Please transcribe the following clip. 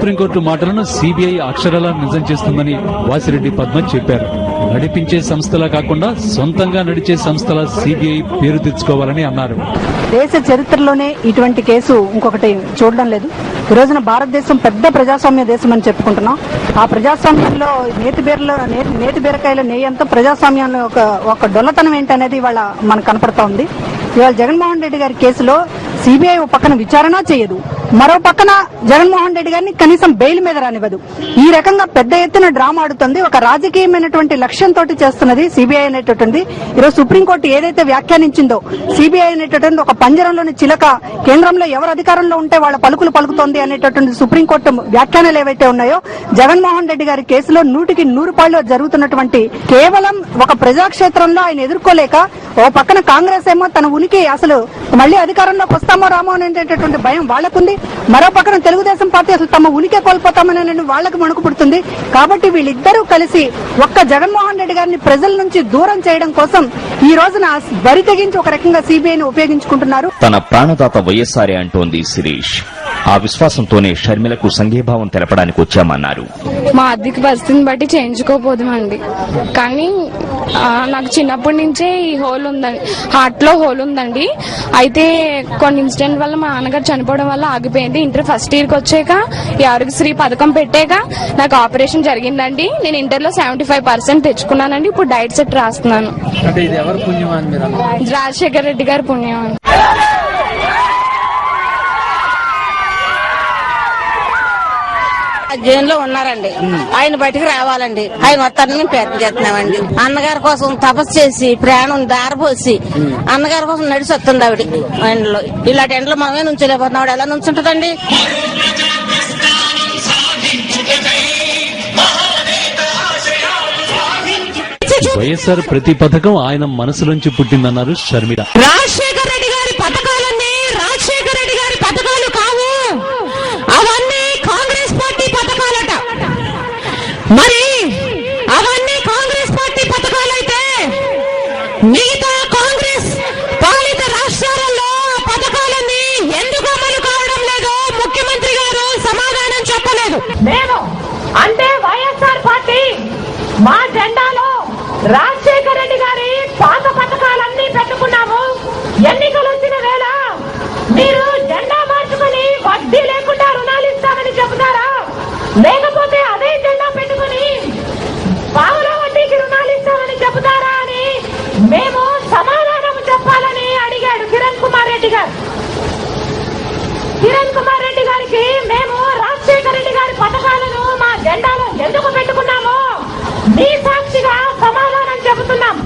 Supreme court మాటలను CBI అక్షరాలా నిజం చేస్తుందని వాసిరెడ్డి పద్మ చెప్పారు. నడిపించే సంస్థలా కాకుండా సొంతంగా నడిచే సంస్థల సిబిఐ పేరు తెచ్చుకోవాలని అన్నారు. దేశ చరిత్రలోనే ఇటువంటి కేసు ఇంకొకటి చూడడం లేదు. ఈ రోజున భారతదేశం పెద్ద ప్రజాస్వామ్య దేశం అని చెప్పుకుంటున్నాం. ఆ ప్రజాస్వామ్యంలో నేతి బీరకాయల నెయ్యంతా ప్రజాస్వామ్యంలో ఒక డొల్లతనం ఏంటనేది ఇవాళ మనకు కనపడతా ఉంది. ఇవాళ జగన్మోహన్ రెడ్డి గారి కేసులో సిబిఐ ఒక పక్కన విచారణ చేయదు, మరో పక్కన జగన్మోహన్ రెడ్డి గారిని కనీసం బెయిల్ మీద రానివ్వదు. ఈ రకంగా పెద్ద ఎత్తున డ్రామా ఆడుతుంది. ఒక రాజకీయమైనటువంటి లక్ష్యంతో చేస్తున్నది సిబిఐ అనేటటువంటి. ఈరోజు సుప్రీంకోర్టు ఏదైతే వ్యాఖ్యానించిందో సిబిఐ అనేటటువంటి ఒక పంజరంలోని చిలక, కేంద్రంలో ఎవరు అధికారంలో ఉంటే వాళ్ళ పలుకులు పలుకుతోంది అనేటటువంటి సుప్రీంకోర్టు వ్యాఖ్యానాలు ఏవైతే ఉన్నాయో, జగన్మోహన్ రెడ్డి గారి కేసులో 100% జరుగుతున్నటువంటి కేవలం ఒక ప్రజాక్షేత్రంలో ఆయన ఎదుర్కోలేక, ఓ పక్కన కాంగ్రెస్ ఏమో తన ఉనికి అసలు మళ్లీ అధికారంలోకి వస్తామో రామో అనేటటువంటి భయం వాళ్లకుంది, మరో పక్కన తెలుగుదేశం పార్టీ అసలు తమ ఉనికి కోల్పోతామని వాళ్లకు వణుకు పుడుతుంది. కాబట్టి వీళ్ళిద్దరూ కలిసి ఒక్క జగన్మోహన్ రెడ్డి గారిని ప్రజల నుంచి దూరం చేయడం కోసం ఈ రోజున బరి తెగించి ఒక రకంగా సిబిఐని ఉపయోగించుకుంటున్నారు. తన ప్రాణదాత వైఎస్ఆర్ అంటోంది శిరీష్. ఆ విశ్వాసంతోనే షర్మిలకు సంఘీభావం తెలపడానికి వచ్చామన్నారు. మా ఆర్థిక పరిస్థితిని బట్టి చేయించుకోపోదామండి, కానీ నాకు చిన్నప్పటి నుంచే ఈ హోల్ ఉందండి, హార్ట్ లో హోల్ ఉందండి. అయితే కొన్ని ఇన్సిడెంట్ వల్ల మా నాన్నగారు చనిపోవడం వల్ల ఆగిపోయింది. ఇంటర్ ఫస్ట్ ఇయర్ కి వచ్చాక ఈ ఆరోగ్యశ్రీ పథకం పెట్టాక నాకు ఆపరేషన్ జరిగిందండి. నేను ఇంటర్ లో 75% తెచ్చుకున్నానండి. ఇప్పుడు డైట్ సెట్ రాస్తున్నాను. రాజశేఖర్ రెడ్డి గారి పుణ్యం. జైల్లో ఉన్నారండి, ఆయన బయటకు రావాలండి. ఆయన వస్తారని మేము ప్రయత్నం చేస్తున్నామండి. అన్నగారి కోసం తపస్సు చేసి ప్రాణం దారపోసి అన్నగారి కోసం నడిచి వస్తుంది ఆవిడ ఎండలో. ఇలాంటి ఎండలో మనమే నుంచోలేకపోతున్నాం. ఆవిడ ఎలా నుంచుంటదండి? వైఎస్ఆర్ ప్రతి పథకం ఆయన మనసులోంచి పుట్టిందన్నారు షర్మిల. రాజశేఖర రెడ్డి గారి పథకాలన్నీ రాజశేఖర రెడ్డి గారి పథకాలు కావు, అవన్నీ కాంగ్రెస్ పార్టీ పథకాలట. మరి అవన్నీ కాంగ్రెస్ పార్టీ పథకాలైతే మిగతా కాంగ్రెస్ పాలిత రాష్ట్రాలలో పథకాలన్నీ ఎందుకు అమలు కావడం లేదో ముఖ్యమంత్రి గారు సమాధానం చెప్పలేదు. మేము అంటే వైఎస్ఆర్ పార్టీ మా జెండాలో రాజశేఖర రెడ్డి గారి పాత పథకాలన్నీ పెట్టుకున్నాము. ఎన్నికలు వచ్చిన వేళ మీరు జెండా మార్చుకుని వడ్డీ లేకుండా రుణాలు ఇస్తామని చెబుతారా, లేకపోతే అదే జెండా పెట్టుకుని పావుల వడ్డీకి రుణాలు ఇస్తామని చెబుతారా అని మేము సమాధానం చెప్పాలని అడిగాడు కిరణ్ కుమార్ రెడ్డి గారు. కిరణ్ కుమార్ రెడ్డి గారికి మేము రాజశేఖర రెడ్డి గారి పథకాలను మా జెండాలో ఎందుకు పెట్టుకున్నామో మీ సాక్షిగా సమాధానం చెబుతున్నాం.